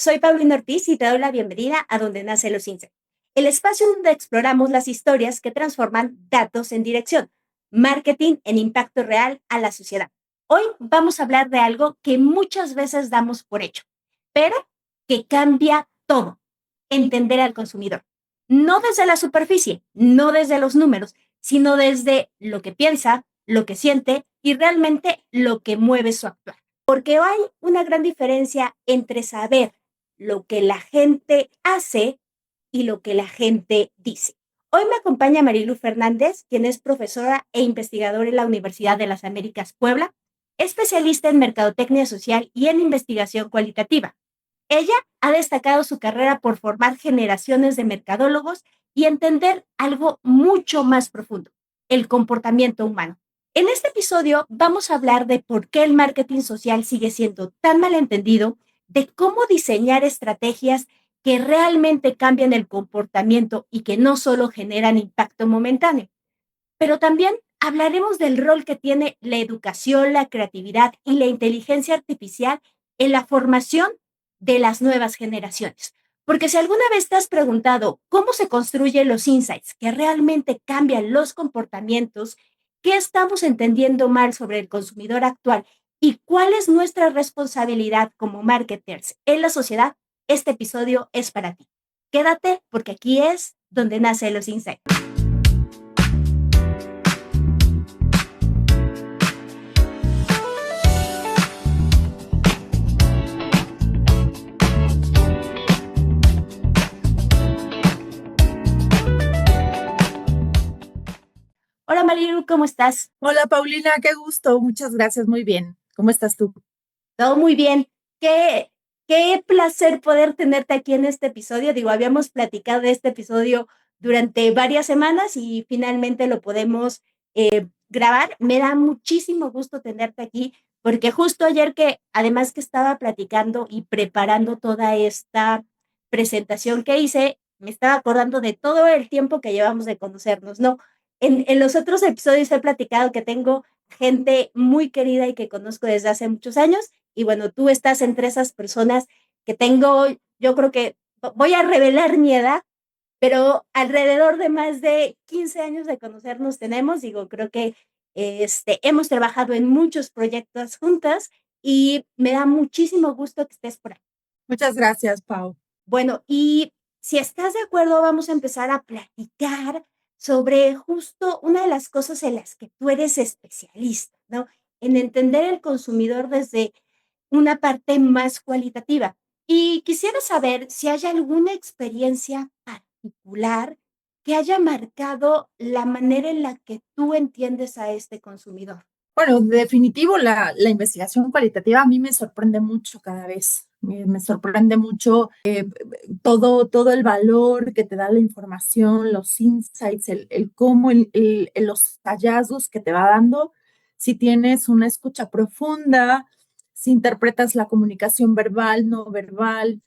Soy Paulina Ortiz y te doy la bienvenida a Donde Nacen los Insights, el espacio donde exploramos las historias que transforman datos en dirección, marketing en impacto real a la sociedad. Hoy vamos a hablar de algo que muchas veces damos por hecho, pero que cambia todo: entender al consumidor. No desde la superficie, no desde los números, sino desde lo que piensa, lo que siente y realmente lo que mueve su actuar. Porque hay una gran diferencia entre saber lo que la gente hace y lo que la gente dice. Hoy me acompaña Marilu Fernández, quien es profesora e investigadora en la Universidad de las Américas Puebla, especialista en mercadotecnia social y en investigación cualitativa. Ella ha destacado su carrera por formar generaciones de mercadólogos y entender algo mucho más profundo: el comportamiento humano. En este episodio vamos a hablar de por qué el marketing social sigue siendo tan malentendido, de cómo diseñar estrategias que realmente cambian el comportamiento y que no solo generan impacto momentáneo. Pero también hablaremos del rol que tiene la educación, la creatividad y la inteligencia artificial en la formación de las nuevas generaciones. Porque si alguna vez te has preguntado cómo se construyen los insights que realmente cambian los comportamientos, qué estamos entendiendo mal sobre el consumidor actual y cuál es nuestra responsabilidad como marketers en la sociedad, este episodio es para ti. Quédate porque aquí es donde nacen los insights. Hola Marilu, ¿cómo estás? Hola Paulina, qué gusto, muchas gracias, muy bien. ¿Cómo estás tú? Todo muy bien. Qué placer poder tenerte aquí en este episodio. Digo, habíamos platicado de este episodio durante varias semanas y finalmente lo podemos grabar. Me da muchísimo gusto tenerte aquí porque justo ayer, que además que estaba platicando y preparando toda esta presentación que hice, me estaba acordando de todo el tiempo que llevamos de conocernos, ¿no? En los otros episodios he platicado que tengo gente muy querida y que conozco desde hace muchos años, y bueno, tú estás entre esas personas que tengo. Yo creo que voy a revelar mi edad, pero alrededor de más de 15 años de conocernos tenemos. Digo, creo que hemos trabajado en muchos proyectos juntas y me da muchísimo gusto que estés por aquí. Muchas gracias, Pau. Bueno, y si estás de acuerdo, vamos a empezar a platicar sobre justo una de las cosas en las que tú eres especialista, ¿no? En entender el consumidor desde una parte más cualitativa. Y quisiera saber si hay alguna experiencia particular que haya marcado la manera en la que tú entiendes a este consumidor. Bueno, definitivo, la investigación cualitativa a mí me sorprende mucho cada vez. Me sorprende mucho todo el valor que te da la información, los insights, el cómo, los hallazgos que te va dando. Si tienes una escucha profunda, si interpretas la comunicación verbal, no verbal,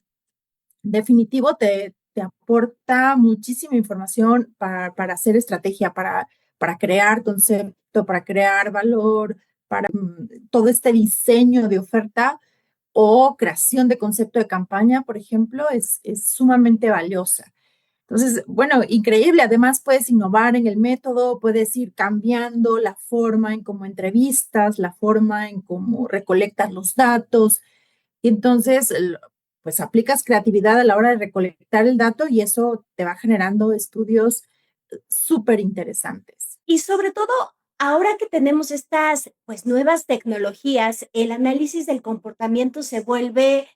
definitivo te aporta muchísima información para hacer estrategia, para crear concepto, para crear valor, para todo este diseño de oferta o creación de concepto de campaña, por ejemplo, es sumamente valiosa. Entonces, bueno, increíble. Además, puedes innovar en el método, puedes ir cambiando la forma en cómo entrevistas, la forma en cómo recolectas los datos. Y entonces, pues aplicas creatividad a la hora de recolectar el dato y eso te va generando estudios súper interesantes. Y sobre todo, ahora que tenemos estas pues nuevas tecnologías, el análisis del comportamiento se vuelve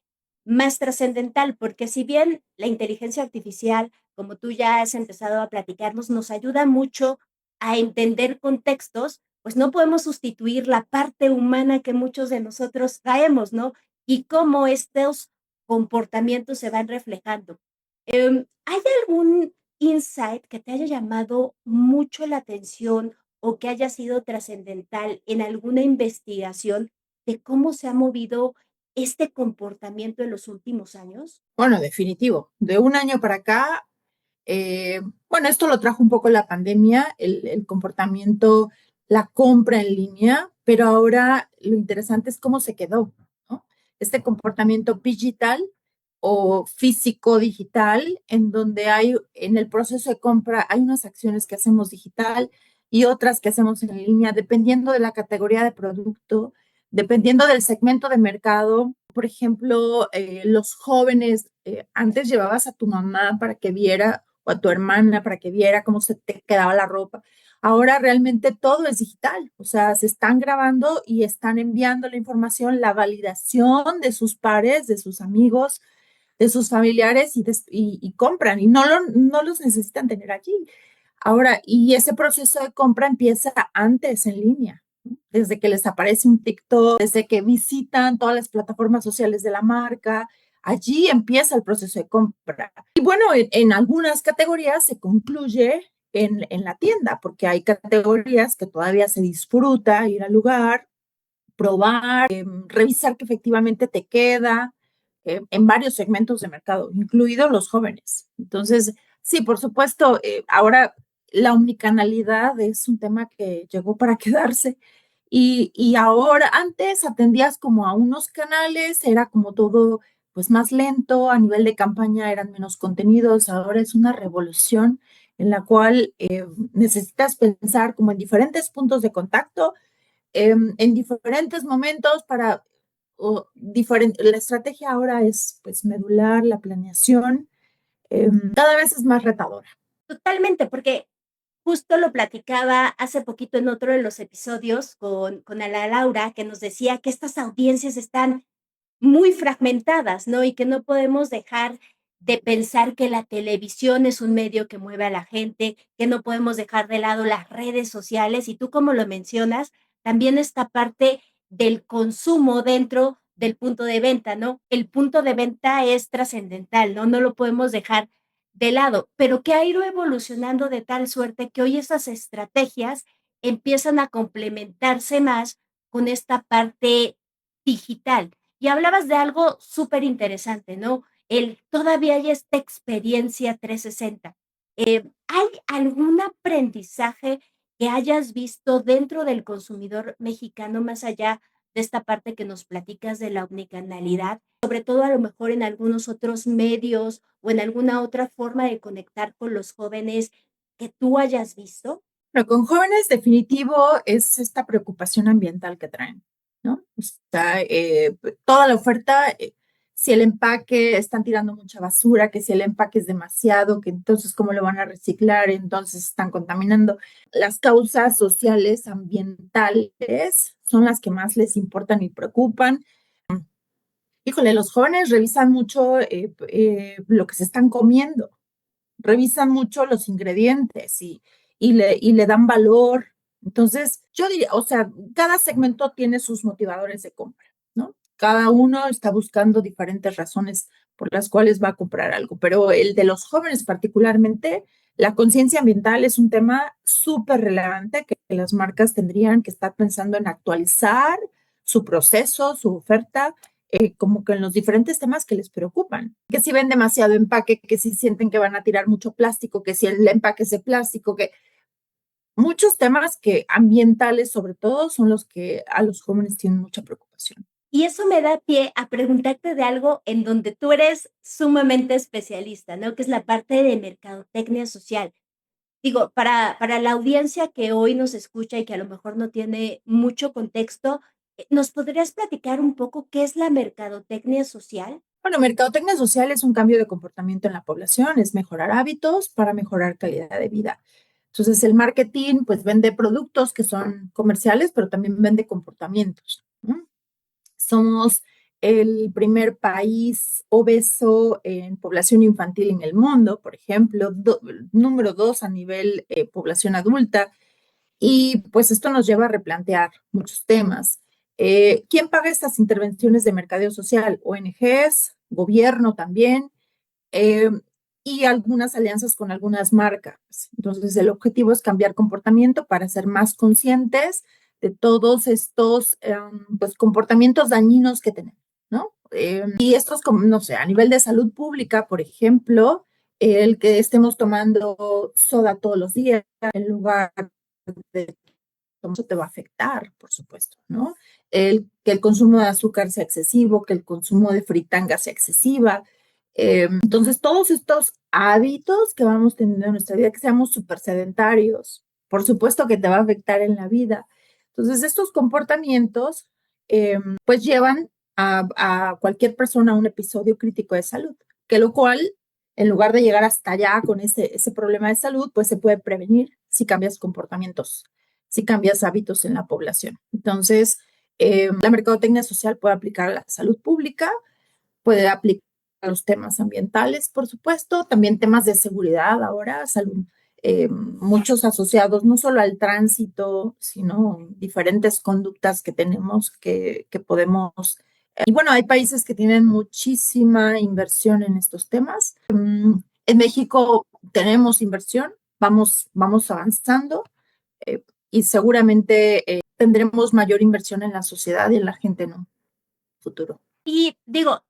más trascendental, porque si bien la inteligencia artificial, como tú ya has empezado a platicarnos, nos ayuda mucho a entender contextos, pues no podemos sustituir la parte humana que muchos de nosotros traemos, ¿no? Y cómo estos comportamientos se van reflejando. ¿Hay algún insight que te haya llamado mucho la atención o que haya sido trascendental en alguna investigación de cómo se ha movido este comportamiento en los últimos años? Bueno, definitivo. De un año para acá, eh, bueno, esto lo trajo un poco la pandemia, el comportamiento, la compra en línea, pero ahora lo interesante es cómo se quedó, ¿no? Este comportamiento digital o físico digital, en donde hay en el proceso de compra, hay unas acciones que hacemos digital y otras que hacemos en línea, dependiendo de la categoría de producto, dependiendo del segmento de mercado. Por ejemplo, los jóvenes, antes llevabas a tu mamá para que viera o a tu hermana para que viera cómo se te quedaba la ropa. Ahora realmente todo es digital, o sea, se están grabando y están enviando la información, la validación de sus pares, de sus amigos, de sus familiares y compran y no los necesitan tener allí. Ahora, y ese proceso de compra empieza antes en línea, ¿no? Desde que les aparece un TikTok, desde que visitan todas las plataformas sociales de la marca, allí empieza el proceso de compra. Y bueno, en algunas categorías se concluye en la tienda, porque hay categorías que todavía se disfruta ir al lugar, probar, revisar que efectivamente te queda en varios segmentos de mercado, incluidos los jóvenes. Entonces, sí, por supuesto, ahora la omnicanalidad es un tema que llegó para quedarse. Y ahora, antes atendías como a unos canales, era como todo pues más lento, a nivel de campaña eran menos contenidos, ahora es una revolución en la cual necesitas pensar como en diferentes puntos de contacto, en diferentes momentos para la estrategia ahora es pues medular, la planeación, cada vez es más retadora. Totalmente, porque justo lo platicaba hace poquito en otro de los episodios con Ana Laura, que nos decía que estas audiencias están muy fragmentadas, ¿no? Y que no podemos dejar de pensar que la televisión es un medio que mueve a la gente, que no podemos dejar de lado las redes sociales. Y tú, como lo mencionas, también esta parte del consumo dentro del punto de venta, ¿no? El punto de venta es trascendental, ¿no? No lo podemos dejar de lado, pero que ha ido evolucionando de tal suerte que hoy esas estrategias empiezan a complementarse más con esta parte digital. Y hablabas de algo súper interesante, ¿no? Todavía hay esta experiencia 360. ¿Hay algún aprendizaje que hayas visto dentro del consumidor mexicano más allá de esta parte que nos platicas de la omnicanalidad, sobre todo a lo mejor en algunos otros medios o en alguna otra forma de conectar con los jóvenes que tú hayas visto? Pero con jóvenes definitivo es esta preocupación ambiental que traen, ¿no? O sea, toda la oferta, si el empaque están tirando mucha basura, que si el empaque es demasiado, que entonces cómo lo van a reciclar, entonces están contaminando. Las causas sociales, ambientales, son las que más les importan y preocupan. Híjole, los jóvenes revisan mucho lo que se están comiendo, revisan mucho los ingredientes y le dan valor. Entonces, yo diría, o sea, cada segmento tiene sus motivadores de compra, ¿no? Cada uno está buscando diferentes razones por las cuales va a comprar algo, pero el de los jóvenes particularmente, la conciencia ambiental es un tema súper relevante que las marcas tendrían que estar pensando en actualizar su proceso, su oferta, como que en los diferentes temas que les preocupan. Que si ven demasiado empaque, que si sienten que van a tirar mucho plástico, que si el empaque es de plástico, que muchos temas que ambientales sobre todo son los que a los jóvenes tienen mucha preocupación. Y eso me da pie a preguntarte de algo en donde tú eres sumamente especialista, ¿no? Que es la parte de mercadotecnia social. Digo, para la audiencia que hoy nos escucha y que a lo mejor no tiene mucho contexto, ¿nos podrías platicar un poco qué es la mercadotecnia social? Bueno, mercadotecnia social es un cambio de comportamiento en la población, es mejorar hábitos para mejorar calidad de vida. Entonces, el marketing, pues, vende productos que son comerciales, pero también vende comportamientos, ¿no? Somos el primer país obeso en población infantil en el mundo, por ejemplo, número 2 a nivel población adulta, y pues esto nos lleva a replantear muchos temas. ¿Quién paga estas intervenciones de mercadeo social? ONGs, gobierno también, eh, y algunas alianzas con algunas marcas. Entonces, el objetivo es cambiar comportamiento para ser más conscientes de todos estos pues, comportamientos dañinos que tenemos, ¿no? Y estos, como, no sé, a nivel de salud pública, por ejemplo, el que estemos tomando soda todos los días en lugar de eso te va a afectar, por supuesto, ¿no? Que el consumo de azúcar sea excesivo, que el consumo de fritanga sea excesiva, Entonces, todos estos hábitos que vamos teniendo en nuestra vida, que seamos súper sedentarios, por supuesto que te va a afectar en la vida. Entonces, estos comportamientos pues llevan a cualquier persona a un episodio crítico de salud, que lo cual, en lugar de llegar hasta allá con ese problema de salud, pues se puede prevenir si cambias comportamientos, si cambias hábitos en la población. Entonces, la mercadotecnia social puede aplicar a la salud pública, puede aplicar a los temas ambientales, por supuesto, también temas de seguridad ahora, salud, muchos asociados no solo al tránsito, sino diferentes conductas que tenemos que podemos. Y bueno, hay países que tienen muchísima inversión en estos temas. En México tenemos inversión, vamos avanzando y seguramente tendremos mayor inversión en la sociedad y en la gente en un futuro. Y digo,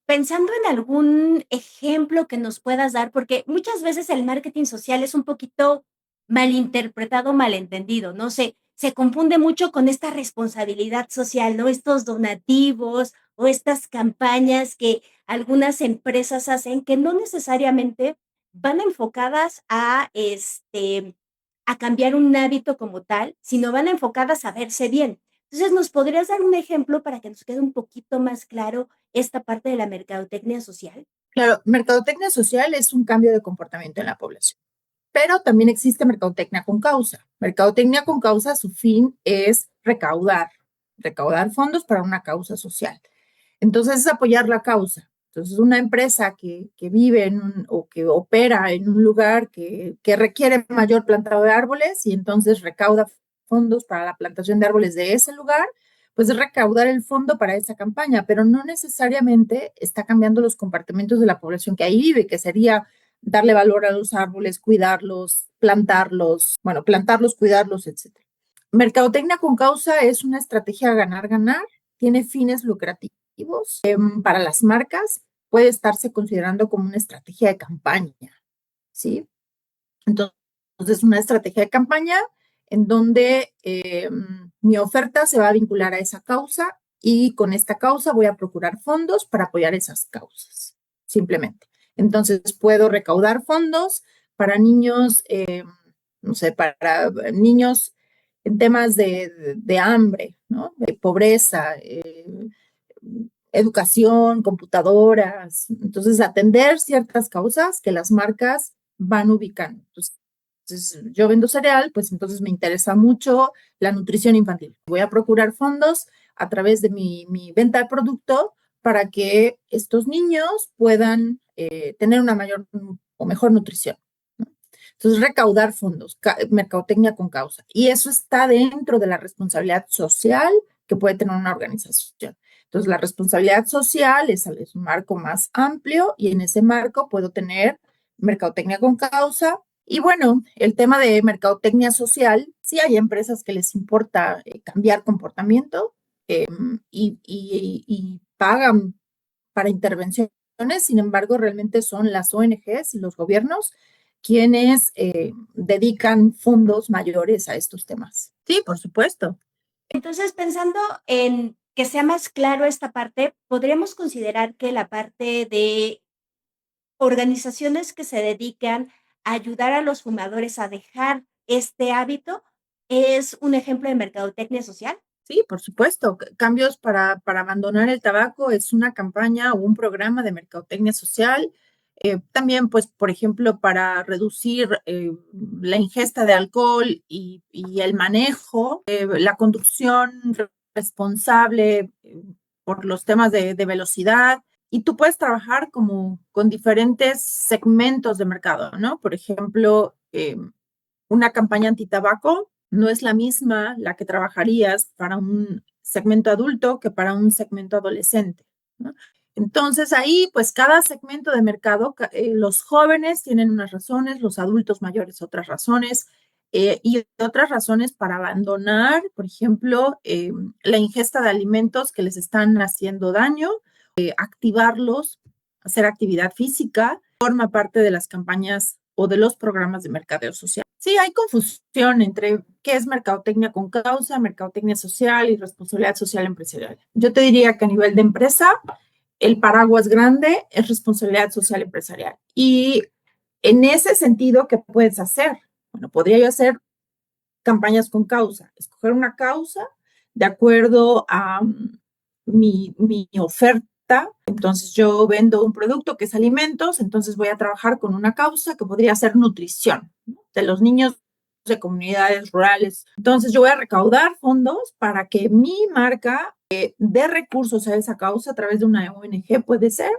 pensando en algún ejemplo que nos puedas dar, porque muchas veces el marketing social es un poquito malinterpretado, malentendido, ¿no? Se confunde mucho con esta responsabilidad social, ¿no? Estos donativos o estas campañas que algunas empresas hacen que no necesariamente van enfocadas a cambiar un hábito como tal, sino van enfocadas a verse bien. Entonces, ¿nos podrías dar un ejemplo para que nos quede un poquito más claro esta parte de la mercadotecnia social? Claro, mercadotecnia social es un cambio de comportamiento en la población, pero también existe mercadotecnia con causa. Mercadotecnia con causa, su fin es recaudar fondos para una causa social. Entonces, es apoyar la causa. Entonces, una empresa que vive o que opera en un lugar que requiere mayor plantado de árboles y entonces recauda fondos para la plantación de árboles de ese lugar, pues recaudar el fondo para esa campaña, pero no necesariamente está cambiando los comportamientos de la población que ahí vive, que sería darle valor a los árboles, cuidarlos, plantarlos, cuidarlos, etc. Mercadotecnia con causa es una estrategia ganar-ganar, tiene fines lucrativos para las marcas, puede estarse considerando como una estrategia de campaña, ¿sí? Entonces, una estrategia de campaña en donde mi oferta se va a vincular a esa causa y con esta causa voy a procurar fondos para apoyar esas causas, simplemente. Entonces, puedo recaudar fondos para niños, no sé, para niños en temas de hambre, ¿no? De pobreza, educación, computadoras. Entonces, atender ciertas causas que las marcas van ubicando. Entonces, yo vendo cereal, pues entonces me interesa mucho la nutrición infantil. Voy a procurar fondos a través de mi venta de producto para que estos niños puedan tener una mayor o mejor nutrición, ¿no? Entonces, recaudar fondos, mercadotecnia con causa. Y eso está dentro de la responsabilidad social que puede tener una organización. Entonces, la responsabilidad social es un marco más amplio y en ese marco puedo tener mercadotecnia con causa. Y bueno, el tema de mercadotecnia social, sí hay empresas que les importa cambiar comportamiento y pagan para intervenciones, sin embargo, realmente son las ONGs y los gobiernos quienes dedican fondos mayores a estos temas. Sí, por supuesto. Entonces, pensando en que sea más claro esta parte, podríamos considerar que la parte de organizaciones que se dedican a ayudar a los fumadores a dejar este hábito es un ejemplo de mercadotecnia social. Sí, por supuesto. Cambios para abandonar el tabaco es una campaña o un programa de mercadotecnia social. También, pues, por ejemplo, para reducir la ingesta de alcohol y el manejo, la conducción responsable por los temas de velocidad. Y tú puedes trabajar como con diferentes segmentos de mercado, ¿no? Por ejemplo, una campaña antitabaco no es la misma la que trabajarías para un segmento adulto que para un segmento adolescente, ¿no? Entonces ahí, pues cada segmento de mercado, los jóvenes tienen unas razones, los adultos mayores otras razones, y otras razones para abandonar, por ejemplo, la ingesta de alimentos que les están haciendo daño, activarlos, hacer actividad física, forma parte de las campañas o de los programas de mercadeo social. Sí, hay confusión entre qué es mercadotecnia con causa, mercadotecnia social y responsabilidad social empresarial. Yo te diría que a nivel de empresa, el paraguas grande es responsabilidad social empresarial. Y en ese sentido, ¿qué puedes hacer? Bueno, podría yo hacer campañas con causa, escoger una causa de acuerdo a mi oferta. Entonces yo vendo un producto que es alimentos, entonces voy a trabajar con una causa que podría ser nutrición, ¿no?, de los niños de comunidades rurales. Entonces yo voy a recaudar fondos para que mi marca dé recursos a esa causa a través de una ONG, puede ser,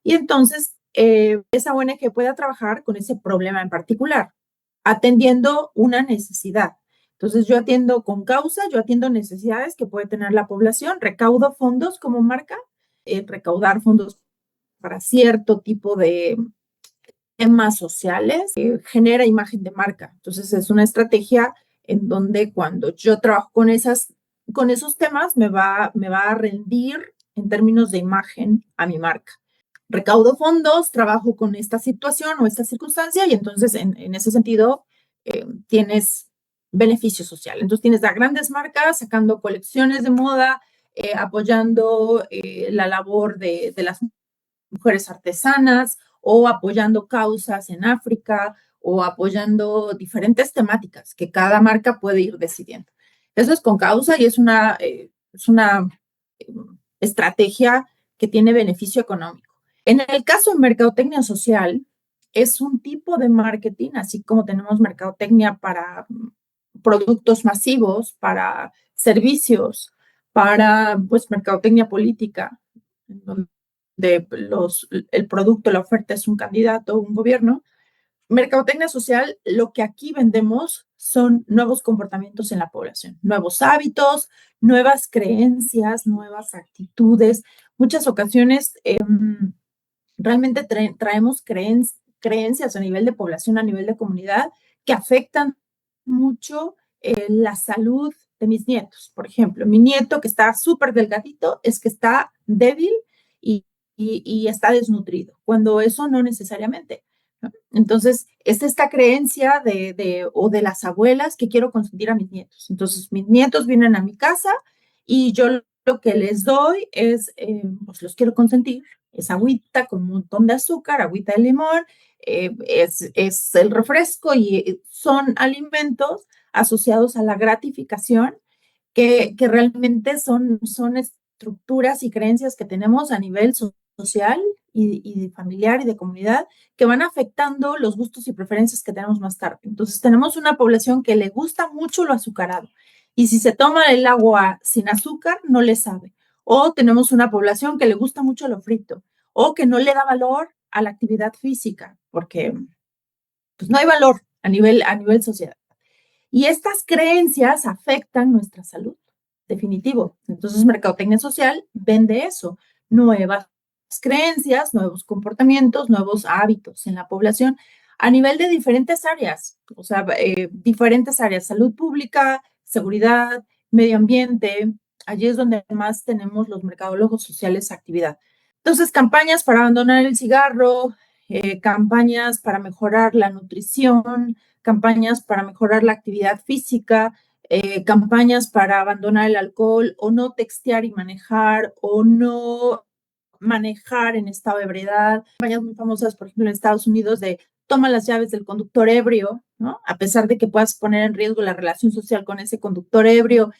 y entonces esa ONG pueda trabajar con ese problema en particular, atendiendo una necesidad. Entonces yo atiendo con causa, yo atiendo necesidades que puede tener la población, recaudo fondos como marca, recaudar fondos para cierto tipo de temas sociales, genera imagen de marca. Entonces es una estrategia en donde cuando yo trabajo con esos temas me va a rendir en términos de imagen a mi marca. Recaudo fondos, trabajo con esta situación o esta circunstancia y entonces en ese sentido tienes beneficio social. Entonces tienes a grandes marcas sacando colecciones de moda, apoyando la labor de las mujeres artesanas o apoyando causas en África o apoyando diferentes temáticas que cada marca puede ir decidiendo. Eso es con causa y es una estrategia que tiene beneficio económico. En el caso de mercadotecnia social, es un tipo de marketing, así como tenemos mercadotecnia para productos masivos, para servicios, para pues mercadotecnia política, donde el producto, la oferta es un candidato, un gobierno. Mercadotecnia social, lo que aquí vendemos son nuevos comportamientos en la población, nuevos hábitos, nuevas creencias, nuevas actitudes. Muchas ocasiones realmente traemos creencias a nivel de población, a nivel de comunidad, que afectan mucho la salud de mis nietos. Por ejemplo, mi nieto que está súper delgadito es que está débil y está desnutrido, cuando eso no necesariamente, ¿no? Entonces, es esta creencia o de las abuelas que quiero consentir a mis nietos. Entonces, mis nietos vienen a mi casa y yo lo que les doy es, pues los quiero consentir, es agüita con un montón de azúcar, agüita de limón, es el refresco y son alimentos asociados a la gratificación que realmente son estructuras y creencias que tenemos a nivel social y familiar y de comunidad que van afectando los gustos y preferencias que tenemos más tarde. Entonces tenemos una población que le gusta mucho lo azucarado y si se toma el agua sin azúcar no le sabe. O tenemos una población que le gusta mucho lo frito o que no le da valor a la actividad física porque pues, no hay valor a nivel sociedad. Y estas creencias afectan nuestra salud, definitivo. Entonces, mercadotecnia social vende eso, nuevas creencias, nuevos comportamientos, nuevos hábitos en la población a nivel de diferentes áreas, o sea, diferentes áreas, salud pública, seguridad, medio ambiente. Allí es donde más tenemos los mercadólogos sociales actividad. Entonces, campañas para abandonar el cigarro, campañas para mejorar la nutrición, campañas para mejorar la actividad física, campañas para abandonar el alcohol o no textear y manejar o no manejar en estado de ebriedad. Campañas muy famosas, por ejemplo, en Estados Unidos de toma las llaves del conductor ebrio, ¿no? A pesar de que puedas poner en riesgo la relación social con ese conductor ebrio.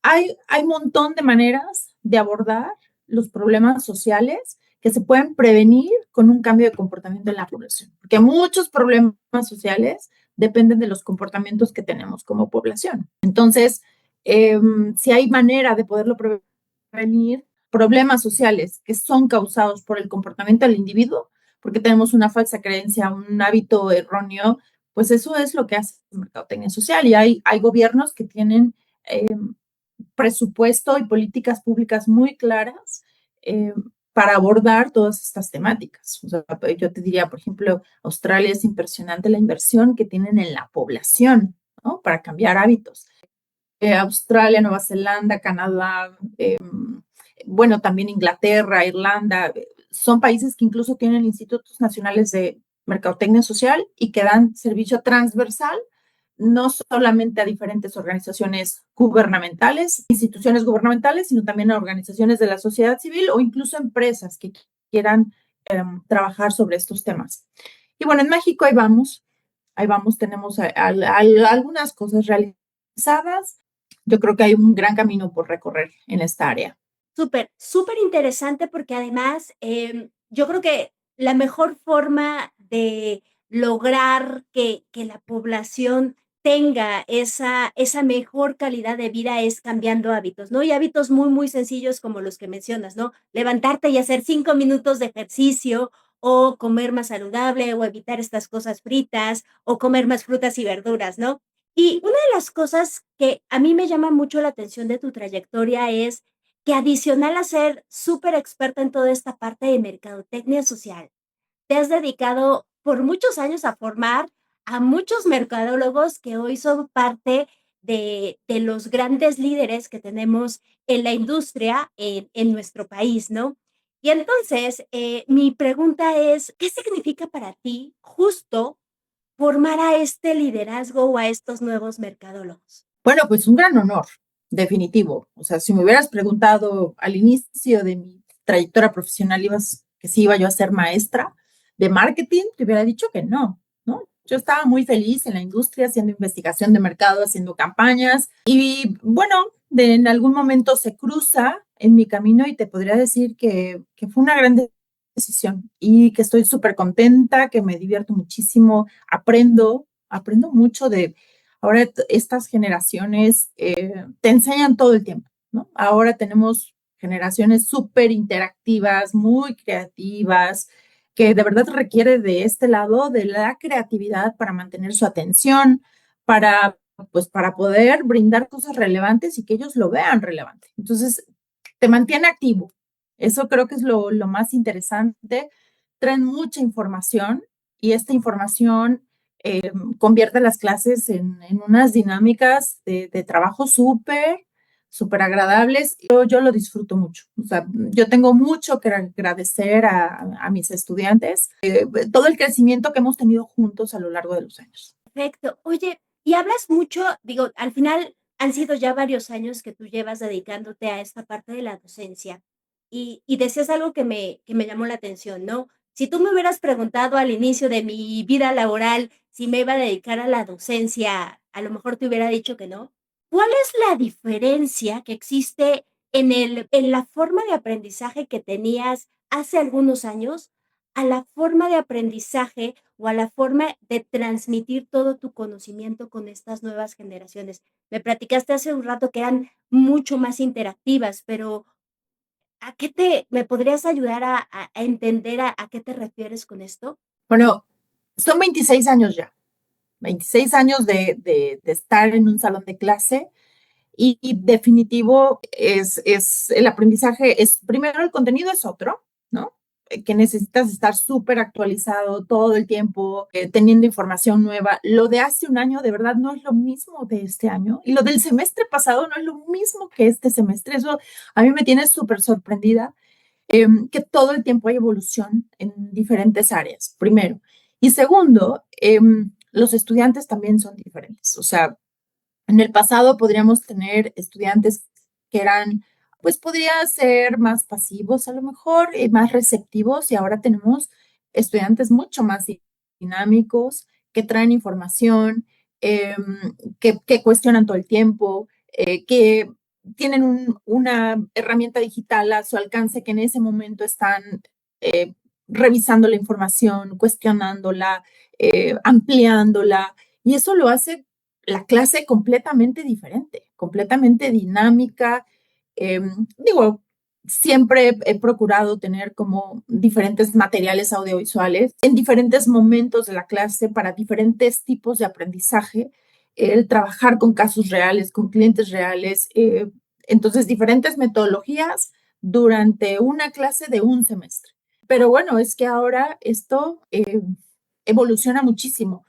Hay un montón de maneras de abordar los problemas sociales que se pueden prevenir con un cambio de comportamiento en la población, porque muchos problemas sociales dependen de los comportamientos que tenemos como población. Entonces, si hay manera de poderlo prevenir, problemas sociales que son causados por el comportamiento del individuo, porque tenemos una falsa creencia, un hábito erróneo, pues eso es lo que hace la mercadotecnia social. Y hay gobiernos que tienen presupuesto y políticas públicas muy claras para abordar todas estas temáticas. O sea, yo te diría, por ejemplo, Australia es impresionante la inversión que tienen en la población, ¿no? Para cambiar hábitos. Australia, Nueva Zelanda, Canadá, bueno, también Inglaterra, Irlanda, son países que incluso tienen institutos nacionales de mercadotecnia social y que dan servicio transversal no solamente a diferentes organizaciones gubernamentales, instituciones gubernamentales, sino también a organizaciones de la sociedad civil o incluso empresas que quieran trabajar sobre estos temas. Y bueno, en México ahí vamos, tenemos algunas cosas realizadas. Yo creo que hay un gran camino por recorrer en esta área. Súper, súper interesante porque además yo creo que la mejor forma de lograr que la población tenga esa mejor calidad de vida es cambiando hábitos, ¿no? Y hábitos muy, muy sencillos como los que mencionas, ¿no? Levantarte y hacer 5 minutos de ejercicio o comer más saludable o evitar estas cosas fritas o comer más frutas y verduras, ¿no? Y una de las cosas que a mí me llama mucho la atención de tu trayectoria es que adicional a ser súper experta en toda esta parte de mercadotecnia social, te has dedicado por muchos años a formar a muchos mercadólogos que hoy son parte de los grandes líderes que tenemos en la industria en nuestro país, ¿no? Y entonces, mi pregunta es, ¿qué significa para ti justo formar a este liderazgo o a estos nuevos mercadólogos? Bueno, pues un gran honor, definitivo. O sea, si me hubieras preguntado al inicio de mi trayectoria profesional que si iba yo a ser maestra de marketing, te hubiera dicho que no, ¿no? Yo estaba muy feliz en la industria haciendo investigación de mercado, haciendo campañas y bueno, en algún momento se cruza en mi camino y te podría decir que fue una gran decisión y que estoy súper contenta, que me divierto muchísimo, aprendo mucho de ahora estas generaciones te enseñan todo el tiempo, ¿no? Ahora tenemos generaciones súper interactivas, muy creativas, que de verdad requiere de este lado de la creatividad para mantener su atención, para, pues, para poder brindar cosas relevantes y que ellos lo vean relevante. Entonces, te mantiene activo. Eso creo que es lo más interesante. Traen mucha información y esta información convierte las clases en unas dinámicas de trabajo súper agradables. Yo lo disfruto mucho. O sea, yo tengo mucho que agradecer a mis estudiantes, todo el crecimiento que hemos tenido juntos a lo largo de los años. Perfecto. Oye, y hablas mucho, digo, al final han sido ya varios años que tú llevas dedicándote a esta parte de la docencia y decías algo que me llamó la atención, ¿no? Si tú me hubieras preguntado al inicio de mi vida laboral si me iba a dedicar a la docencia, a lo mejor te hubiera dicho que no. ¿Cuál es la diferencia que existe en la forma de aprendizaje que tenías hace algunos años a la forma de aprendizaje o a la forma de transmitir todo tu conocimiento con estas nuevas generaciones? Me platicaste hace un rato que eran mucho más interactivas, pero me podrías ayudar a entender a qué te refieres con esto? Bueno, son 26 años ya, 26 años de estar en un salón de clase. Y definitivo es el aprendizaje, es primero el contenido es otro, ¿no? Que necesitas estar súper actualizado todo el tiempo, teniendo información nueva. Lo de hace un año de verdad no es lo mismo de este año y lo del semestre pasado no es lo mismo que este semestre. Eso a mí me tiene súper sorprendida, que todo el tiempo hay evolución en diferentes áreas, primero. Y segundo, los estudiantes también son diferentes. O sea, en el pasado podríamos tener estudiantes que eran, pues podría ser más pasivos a lo mejor, más receptivos, y ahora tenemos estudiantes mucho más dinámicos, que traen información, que cuestionan todo el tiempo, que tienen una herramienta digital a su alcance que en ese momento están eh, revisando la información, cuestionándola, ampliándola, y eso lo hace la clase completamente diferente, completamente dinámica. Digo, siempre he procurado tener como diferentes materiales audiovisuales en diferentes momentos de la clase para diferentes tipos de aprendizaje, el trabajar con casos reales, con clientes reales, entonces diferentes metodologías durante una clase de un semestre. Pero bueno, es que ahora esto evoluciona muchísimo.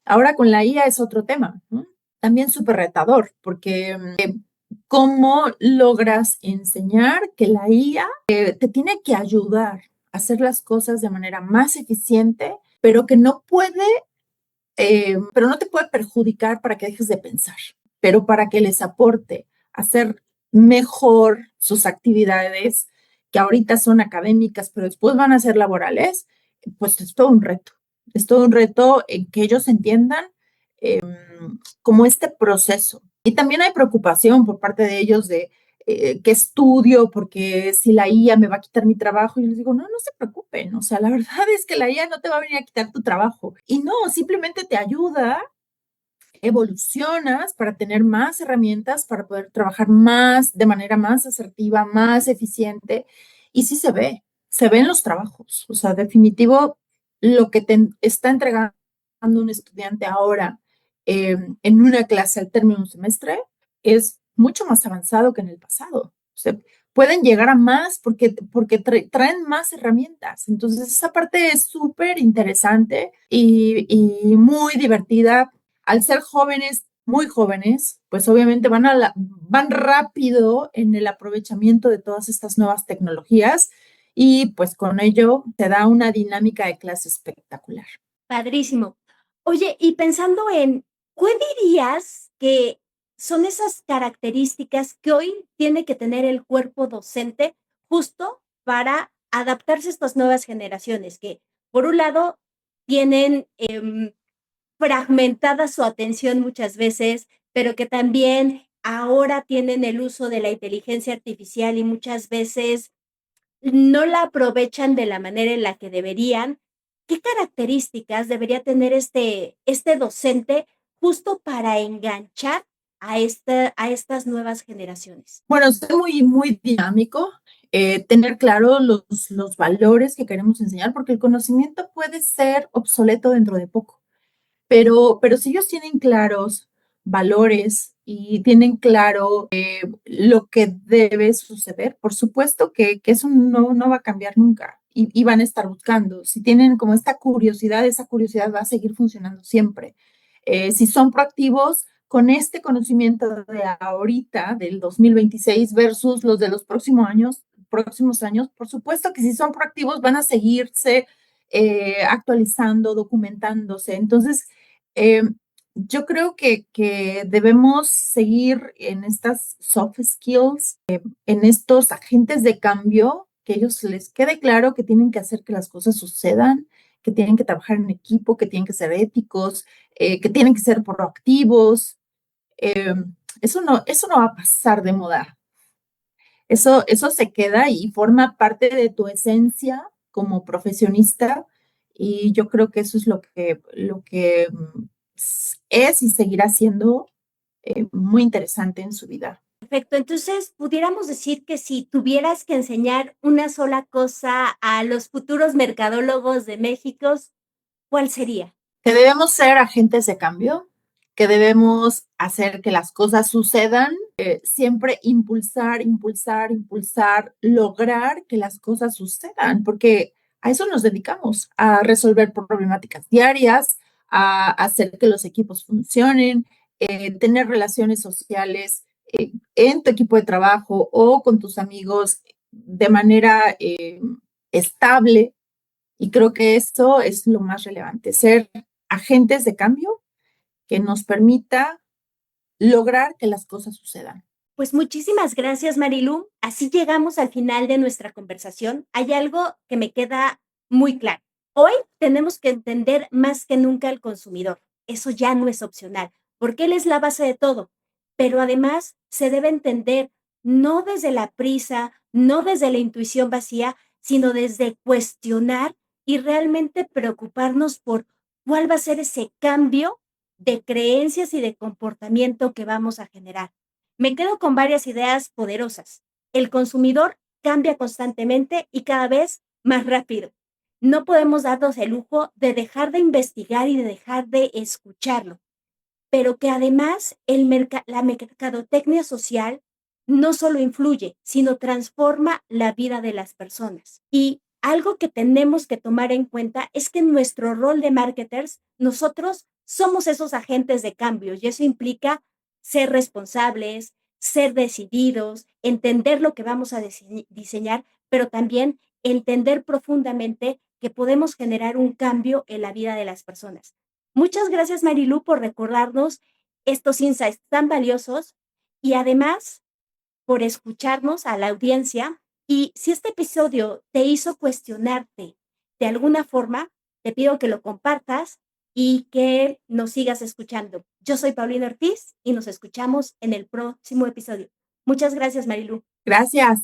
Ahora con la IA es otro tema, ¿no? También súper retador, porque ¿cómo logras enseñar que la IA te tiene que ayudar a hacer las cosas de manera más eficiente, pero que no puede pero no te puede perjudicar para que dejes de pensar, pero para que les aporte hacer mejor sus actividades, que ahorita son académicas, pero después van a ser laborales, pues es todo un reto. Es todo un reto en que ellos entiendan eh, como este proceso. Y también hay preocupación por parte de ellos de qué estudio, porque si la IA me va a quitar mi trabajo, y yo les digo, no, no se preocupen, o sea, la verdad es que la IA no te va a venir a quitar tu trabajo. Y no, simplemente te ayuda, evolucionas para tener más herramientas, para poder trabajar más, de manera más asertiva, más eficiente. Y sí se ve en los trabajos. O sea, definitivo, lo que te está entregando un estudiante ahora en una clase al término de un semestre es mucho más avanzado que en el pasado. O sea, pueden llegar a más porque traen más herramientas. Entonces, esa parte es súper interesante y muy divertida al ser jóvenes, muy jóvenes, pues obviamente van rápido en el aprovechamiento de todas estas nuevas tecnologías y pues con ello te da una dinámica de clase espectacular. Padrísimo. Oye, y pensando en, ¿cuál dirías que son esas características que hoy tiene que tener el cuerpo docente justo para adaptarse a estas nuevas generaciones que, por un lado, tienen fragmentada su atención muchas veces, pero que también ahora tienen el uso de la inteligencia artificial y muchas veces no la aprovechan de la manera en la que deberían? ¿Qué características debería tener este docente justo para enganchar a estas nuevas generaciones? Bueno, ser muy dinámico, tener claro los valores que queremos enseñar, porque el conocimiento puede ser obsoleto dentro de poco. Pero si ellos tienen claros valores y tienen claro lo que debe suceder, por supuesto que eso no va a cambiar nunca y van a estar buscando. Si tienen como esta curiosidad, esa curiosidad va a seguir funcionando siempre. Si son proactivos con este conocimiento de ahorita, del 2026 versus los de los próximos años, por supuesto que si son proactivos van a seguirse actualizando, documentándose. Entonces, eh, yo creo que debemos seguir en estas soft skills, en estos agentes de cambio, que a ellos les quede claro que tienen que hacer que las cosas sucedan, que tienen que trabajar en equipo, que tienen que ser éticos, que tienen que ser proactivos. Eh, eso no va a pasar de moda. Eso se queda y forma parte de tu esencia como profesionista y yo creo que eso es lo que es y seguirá siendo muy interesante en su vida. Perfecto. Entonces, pudiéramos decir que si tuvieras que enseñar una sola cosa a los futuros mercadólogos de México, ¿cuál sería? Que debemos ser agentes de cambio, que debemos hacer que las cosas sucedan, siempre impulsar, lograr que las cosas sucedan, porque a eso nos dedicamos, a resolver problemáticas diarias, a hacer que los equipos funcionen, tener relaciones sociales en tu equipo de trabajo o con tus amigos de manera estable. Y creo que esto es lo más relevante, ser agentes de cambio que nos permita lograr que las cosas sucedan. Pues muchísimas gracias, Marilu. Así llegamos al final de nuestra conversación. Hay algo que me queda muy claro. Hoy tenemos que entender más que nunca al consumidor. Eso ya no es opcional, porque él es la base de todo. Pero además se debe entender no desde la prisa, no desde la intuición vacía, sino desde cuestionar y realmente preocuparnos por cuál va a ser ese cambio de creencias y de comportamiento que vamos a generar. Me quedo con varias ideas poderosas. El consumidor cambia constantemente y cada vez más rápido. No podemos darnos el lujo de dejar de investigar y de dejar de escucharlo, pero que además la mercadotecnia social no solo influye, sino transforma la vida de las personas. Y algo que tenemos que tomar en cuenta es que en nuestro rol de marketers, nosotros somos esos agentes de cambio y eso implica ser responsables, ser decididos, entender lo que vamos a diseñar, pero también entender profundamente que podemos generar un cambio en la vida de las personas. Muchas gracias, Marilu, por recordarnos estos insights tan valiosos y además por escucharnos a la audiencia. Y si este episodio te hizo cuestionarte de alguna forma, te pido que lo compartas y que nos sigas escuchando. Yo soy Paulina Ortiz y nos escuchamos en el próximo episodio. Muchas gracias, Marilu. Gracias.